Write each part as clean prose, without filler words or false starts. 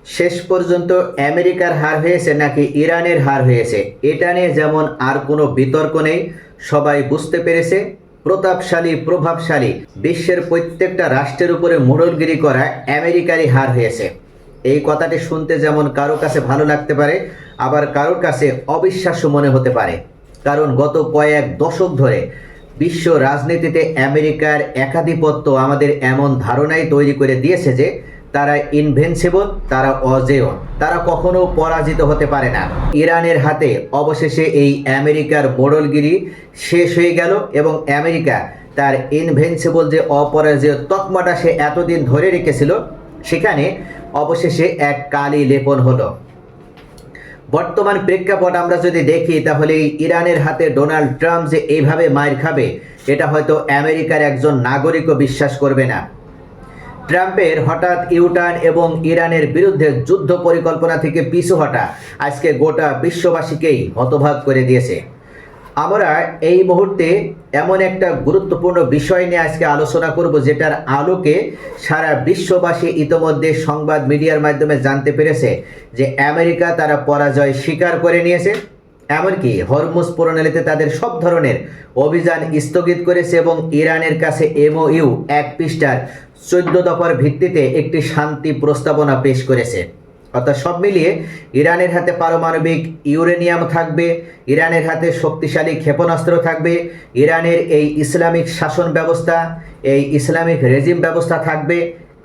শেষ পর্যন্ত আমেরিকার হার হয়েছে নাকি ইরানের হার হয়েছে, এটা নিয়ে যেমন আর কোনো বিতর্ক নেই। সবাই বুঝতে পেরেছে প্রতাপশালী প্রভাবশালী বিশ্বের প্রত্যেকটা রাষ্ট্রের উপরে মোড়লগিরি করা আমেরিকারই হার হয়েছে। এই কথাটি শুনতে যেমন কারো কাছে ভালো লাগতে পারে, আবার কারোর কাছে অবিশ্বাস্য মনে হতে পারে। কারণ গত কয়েক দশক ধরে বিশ্ব রাজনীতিতে আমেরিকার একাধিপত্য আমাদের এমন ধারণাই তৈরি করে দিয়েছে যে তারা ইনভিনসিবল, তারা অজেয়, তারা কখনো পরাজিত হতে পারে না। ইরানের হাতে অবশেষে এই আমেরিকার মোড়লগিরি শেষ হয়ে গেল এবং আমেরিকা তার ইনভিনসিবল যে অপরাজেয় তকমাটা সে এতদিন ধরে রেখেছিল সেখানে অবশেষে এক কালি লেপন হলো। বর্তমান প্রেক্ষাপট আমরা যদি দেখি তাহলে ইরানের হাতে ডোনাল্ড ট্রাম্প যে এইভাবে মার খাবে এটা হয়তো আমেরিকার একজন নাগরিকও বিশ্বাস করবে না। ট্রাম্পের হঠাৎ ইউটার্ন এবং ইরানের বিরুদ্ধে যুদ্ধ পরিকল্পনা থেকে পিছু হটা আজকে গোটা বিশ্ববাসীকেই হতবাক করে দিয়েছে। আমরা এই মুহূর্তে এমন একটা গুরুত্বপূর্ণ বিষয় নিয়ে আজকে আলোচনা করব যেটার আলোকে সারা বিশ্ববাসী ইতোমধ্যে সংবাদ মিডিয়ার মাধ্যমে জানতে পেরেছে যে আমেরিকা তারা পরাজয় স্বীকার করে নিয়েছে। এমনকি হরমুজ প্রণালীতে তাদের সব ধরনের অভিযান স্থগিত করেছে এবং ইরানের কাছে এমওইউ 1 পৃষ্ঠার 14 দফার ভিত্তিতে একটি শান্তি প্রস্তাবনা পেশ করেছে। অর্থাৎ সব মিলিয়ে ইরানের হাতে পারমাণবিক ইউরেনিয়াম থাকবে, ইরানের হাতে শক্তিশালী ক্ষেপণাস্ত্র থাকবে, ইরানের এই ইসলামিক শাসন ব্যবস্থা, এই ইসলামিক রেজিম ব্যবস্থা থাকবে,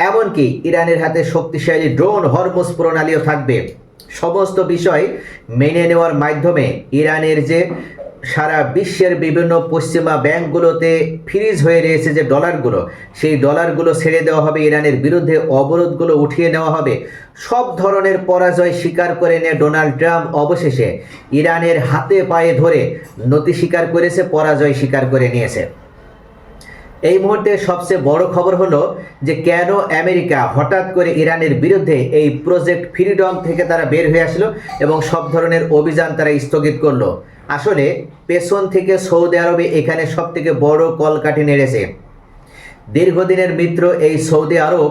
এমনকি ইরানের হাতে শক্তিশালী ড্রোন হরমুজ প্রণালীও থাকবে। সমস্ত বিষয় মেনে নেওয়ার মাধ্যমে ইরানের যে সারা বিশ্বের বিভিন্ন পশ্চিমা ব্যাংকগুলোতে ফ্রিজ হয়ে রয়েছে যে ডলারগুলো, সেই ডলারগুলো ছেড়ে দেওয়া হবে, ইরানের বিরুদ্ধে অবরোধগুলো উঠিয়ে নেওয়া হবে। সব ধরনের পরাজয় স্বীকার করে নিয়ে ডোনাল্ড ট্রাম্প অবশেষে ইরানের হাতে পায়ে ধরে নতি স্বীকার করেছে, পরাজয় স্বীকার করে নিয়েছে। এই মুহূর্তে সবচেয়ে বড় খবর হলো যে কেন আমেরিকা হঠাৎ করে ইরানের বিরুদ্ধে এই প্রজেক্ট ফ্রিডম থেকে তারা বের হয়ে আসলো এবং সব ধরনের অভিযান তারা স্থগিত করলো। আসলে পেছন থেকে সৌদি আরবে এখানে সব থেকে বড় কলকাঠি নেড়েছে। দীর্ঘদিনের মিত্র এই সৌদি আরব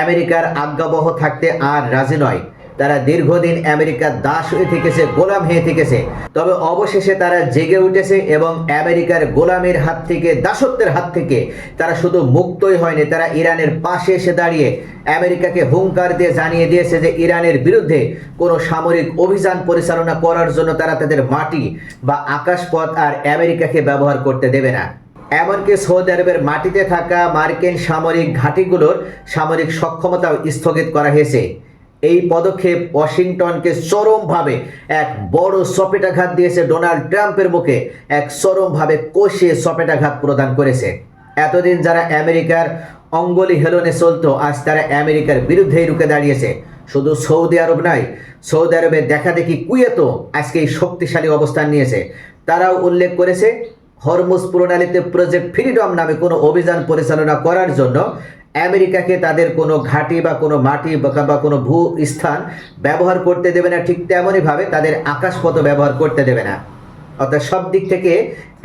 আমেরিকার আজ্ঞাবহ থাকতে আর রাজি নয়। তারা দীর্ঘদিন আমেরিকার দাস হয়ে থেকেছে, গোলাম হয়ে থেকেছে। তবে অবশেষে তারা জেগে উঠেছে এবং আমেরিকার গোলামের হাত থেকে, দাসত্বের হাত থেকে তারা শুধু মুক্তই হয়নি, তারা ইরানের পাশে এসে দাঁড়িয়ে আমেরিকাকে হুঙ্কার দিয়ে জানিয়ে দিয়েছে যে ইরানের বিরুদ্ধে কোনো সামরিক অভিযান পরিচালনা করার জন্য তারা তাদের মাটি বা আকাশপথ আর আমেরিকাকে ব্যবহার করতে দেবে না। এমনকি সৌদি আরবের মাটিতে থাকা মার্কিন সামরিক ঘাঁটিগুলোর সামরিক সক্ষমতাও স্থগিত করা হয়েছে। এই পদক্ষেপ ওয়াশিংটনকে চরমভাবে এক বড় চপেটাঘাত দিয়েছে, ডোনাল্ড ট্রাম্পের মুখে এক চরমভাবে কষিয়ে চপেটাঘাত প্রদান করেছে। এতদিন যারা আমেরিকার অঙ্গলি হেলনে চলতো আজ তারা আমেরিকার বিরুদ্ধেই রুখে দাঁড়িয়েছে। শুধু সৌদি আরব নয়, সৌদি আরবের দেখা দেখি কুয়েতও আজকে এই শক্তিশালী অবস্থান নিয়েছে। তারাও উল্লেখ করেছে হরমুজ প্রণালীতে প্রজেক্ট ফ্রিডম নামে কোনো অভিযান পরিচালনা করার জন্য আমেরিকাকে তাদের কোনো ঘাঁটি বা কোনো মাটি বা কোনো ভূ স্থান ব্যবহার করতে দেবে না, ঠিক তেমনইভাবে তাদের আকাশপথ ব্যবহার করতে দেবে না। অর্থাৎ সব দিক থেকে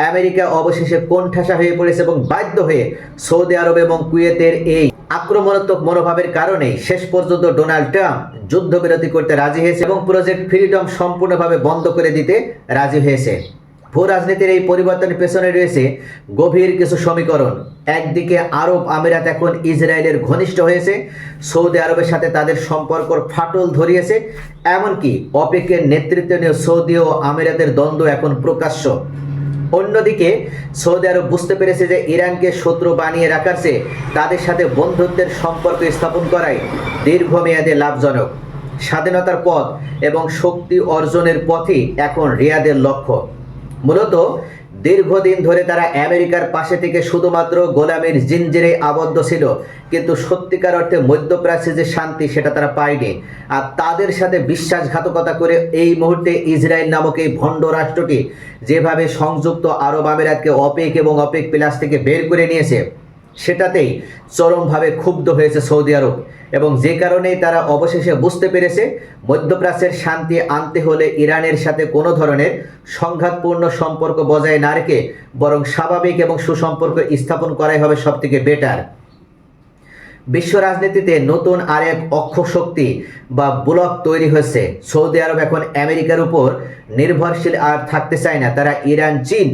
আমেরিকা অবশেষে কোণঠাসা হয়ে পড়েছে এবং বাধ্য হয়ে সৌদি আরব এবং কুয়েতের এই আক্রমণাত্মক মনোভাবের কারণেই শেষ পর্যন্ত ডোনাল্ড ট্রাম্প যুদ্ধবিরতি করতে রাজি হয়েছে এবং প্রজেক্ট ফ্রিডম সম্পূর্ণভাবে বন্ধ করে দিতে রাজি হয়েছে। ভূ রাজনীতির এই পরিবর্তনের পেছনে রয়েছে গভীর কিছু সমীকরণ। একদিকে আরব আমিরাত এখন ইসরায়েলের ঘনিষ্ঠ হয়েছে, সৌদি আরবের সাথে তাদের সম্পর্কর ফাটল ধরিয়েছে, এমনকি অপেকের নেতৃত্ব নিয়ে সৌদি ও আমিরাতের দ্বন্দ্ব এখন প্রকাশ্য। অন্যদিকে সৌদি আরব বুঝতে পেরেছে যে ইরানকে শত্রু বানিয়ে রাখার চেয়ে তাদের সাথে বন্ধুত্বের সম্পর্ক স্থাপন করাই দীর্ঘমেয়াদে লাভজনক। স্বাধীনতার পথ এবং শক্তি অর্জনের পথই এখন রিয়াদের লক্ষ্য। মূলত দীর্ঘদিন ধরে তারা আমেরিকার পাশে থেকে শুধুমাত্র গোলামের জিনজিরে আবদ্ধ ছিল, কিন্তু সত্যিকার অর্থে মধ্যপ্রাচ্যে যে শান্তি সেটা তারা পায়নি। আর তাদের সাথে বিশ্বাসঘাতকতা করে এই মুহূর্তে ইসরায়েল নামক এই ভণ্ড রাষ্ট্রটি যেভাবে সংযুক্ত আরব আমিরাতকে অপেক এবং অপেক প্লাস থেকে বের করে নিয়েছে, সেটাতেই চরমভাবে ক্ষুব্ধ হয়েছে সৌদি আরব এবং যে কারণেই তারা অবশেষে বুঝতে পেরেছে মধ্যপ্রাচ্যের শান্তি আনতে হলে ইরানের সাথে কোনো ধরনের সংঘাতপূর্ণ সম্পর্ক বজায় না রেখে বরং স্বাভাবিক এবং সুসম্পর্ক স্থাপন করাই হবে সবথেকে বেটার। বিশ্ব রাজনীতিতে নতুন আরেক অক্ষ শক্তি বা ব্লক তৈরি হচ্ছে। সৌদি আরব এখন আমেরিকার উপর নির্ভরশীল আর থাকতে চায় না। তারা ইরান, চীন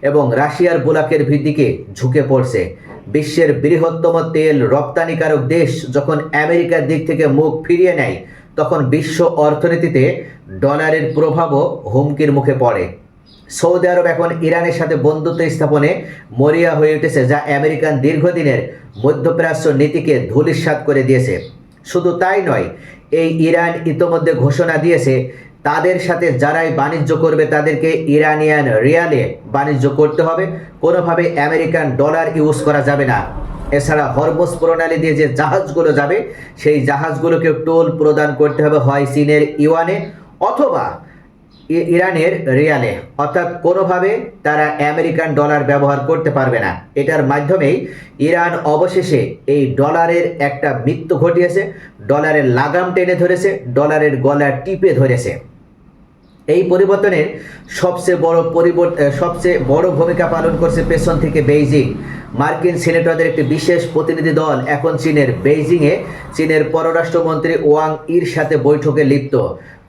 এবং রাশিয়ার ব্লকের ভিত্তিকে ঝুঁকে পড়ছে। বিশ্বের বৃহত্তম তেল রপ্তানিকারক দেশ যখন আমেরিকার দিক থেকে মুখ ফিরিয়ে নেয়, তখন বিশ্ব অর্থনীতিতে ডলারের প্রভাবও হুমকির মুখে পড়ে। সৌদি আরব এখন ইরানের সাথে বন্ধুত্ব স্থাপনে মরিয়া হয়ে উঠেছে, যা আমেরিকান দীর্ঘদিনের মধ্যপ্রাচ্য নীতিকে ধূলিসাৎ করে দিয়েছে। শুধু তাই নয়, এই ইরান ইতোমধ্যে ঘোষণা দিয়েছে তাদের সাথে যারাই বাণিজ্য করবে তাদেরকে ইরানিয়ান রিয়ালে বাণিজ্য করতে হবে, কোনোভাবে আমেরিকান ডলার ইউজ করা যাবে না। এছাড়া হরমুজ প্রণালী দিয়ে যে জাহাজগুলো যাবে সেই জাহাজগুলোকে টোল প্রদান করতে হবে হয় চীনের ইউয়ানে অথবা ইরানের রিয়ালে, অর্থাৎ কোনোভাবে তারা আমেরিকান ডলার ব্যবহার করতে পারবে না। এটার মাধ্যমেই ইরান অবশেষে এই ডলারের একটা মৃত্যু ঘটিয়েছে, ডলারের লাগাম টেনে ধরেছে, ডলারের গলা টিপে ধরেছে। এই পরিবর্তনের সবচেয়ে বড় ভূমিকা পালন করছে পেছন থেকে বেইজিং। মার্কিন সিনেটরদের একটি বিশেষ প্রতিনিধি দল এখন চীনের বেইজিংয়ে চীনের পররাষ্ট্রমন্ত্রী ওয়াং ইর সাথে বৈঠকে লিপ্ত।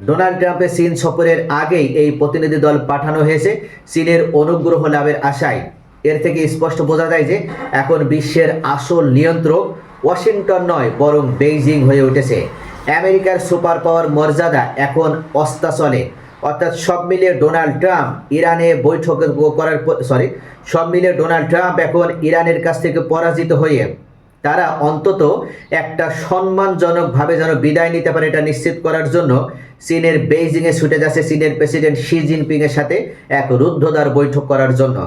ডোনাল্ড ট্রাম্পের চীন সফরের আগেই এই প্রতিনিধি দল পাঠানো হয়েছে চীনের অনুগ্রহ লাভের আশায়। এর থেকে স্পষ্ট বোঝা যায় যে এখন বিশ্বের আসল নিয়ন্ত্রক ওয়াশিংটন নয়, বরং বেইজিং হয়ে উঠেছে। আমেরিকার সুপার পাওয়ার মর্যাদা এখন অস্তাচলে, অর্থাৎ সব মিলিয়ে ডোনাল্ড ট্রাম্প এখন ইরানের কাছ থেকে পরাজিত হয়ে তারা অন্তত একটা সম্মানজনকভাবে যেন বিদায় নিতে পারে এটা নিশ্চিত করার জন্য চীনের বেইজিংয়ে ছুটে যাচ্ছে চীনের প্রেসিডেন্ট শি জিনপিংয়ের সাথে এক রুদ্ধদ্বার বৈঠক করার জন্য।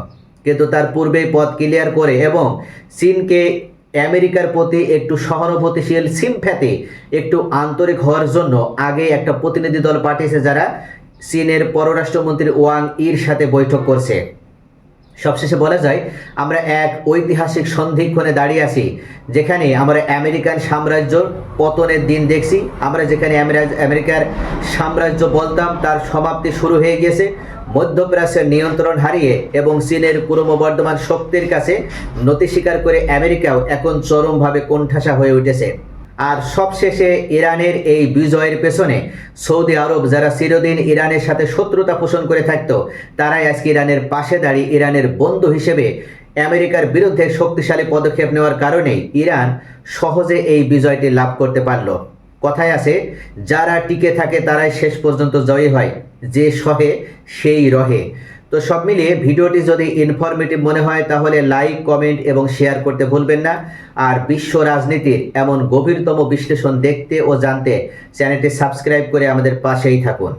কিন্তু তার পূর্বেই পথ ক্লিয়ার করে এবং চীনকে আমেরিকার প্রতি একটু সহানুভূতিশীল, সিম্প্যাথি, একটু আন্তরিক হওয়ার জন্য আগে একটা প্রতিনিধি দল পাঠিয়েছে যারা চীনের পররাষ্ট্রমন্ত্রী ওয়াং ইর সাথে বৈঠক করছে। সবশেষে বলা যায় আমরা এক ঐতিহাসিক সন্ধিক্ষণে দাঁড়িয়ে আছি, যেখানে আমরা আমেরিকান সাম্রাজ্যর পতনের দিন দেখছি। আমরা যেখানে আমেরিকার সাম্রাজ্য বলতাম তার সমাপ্তি শুরু হয়ে গিয়েছে। মধ্যপ্রাচ্যের নিয়ন্ত্রণ হারিয়ে এবং চীনের ক্রমবর্ধমান শক্তির কাছে নতি স্বীকার করে আমেরিকাও এখন চরমভাবে কোণঠাসা হয়ে উঠেছে। আর সবশেষে ইরানের এই বিজয়ের পেছনে সৌদি আরব, যারা চিরদিন ইরানের সাথে শত্রুতা পোষণ করে থাকত, তারাই আজকে ইরানের পাশে দাঁড়িয়ে ইরানের বন্ধু হিসেবে আমেরিকার বিরুদ্ধে শক্তিশালী পদক্ষেপ নেওয়ার কারণেই ইরান সহজে এই বিজয়টি লাভ করতে পারল। কথায় আছে, যারা টিকে থাকে তারাই শেষ পর্যন্ত জয়ী হয়, যে সহে সেই রহে। তো সব মিলিয়ে ভিডিওটি যদি ইনফরমেটিভ মনে হয় তাহলে লাইক, কমেন্ট এবং শেয়ার করতে ভুলবেন না। আর বিশ্ব রাজনীতির এমন গভীরতম বিশ্লেষণ দেখতে ও জানতে চ্যানেলটি সাবস্ক্রাইব করে আমাদের পাশেই থাকুন।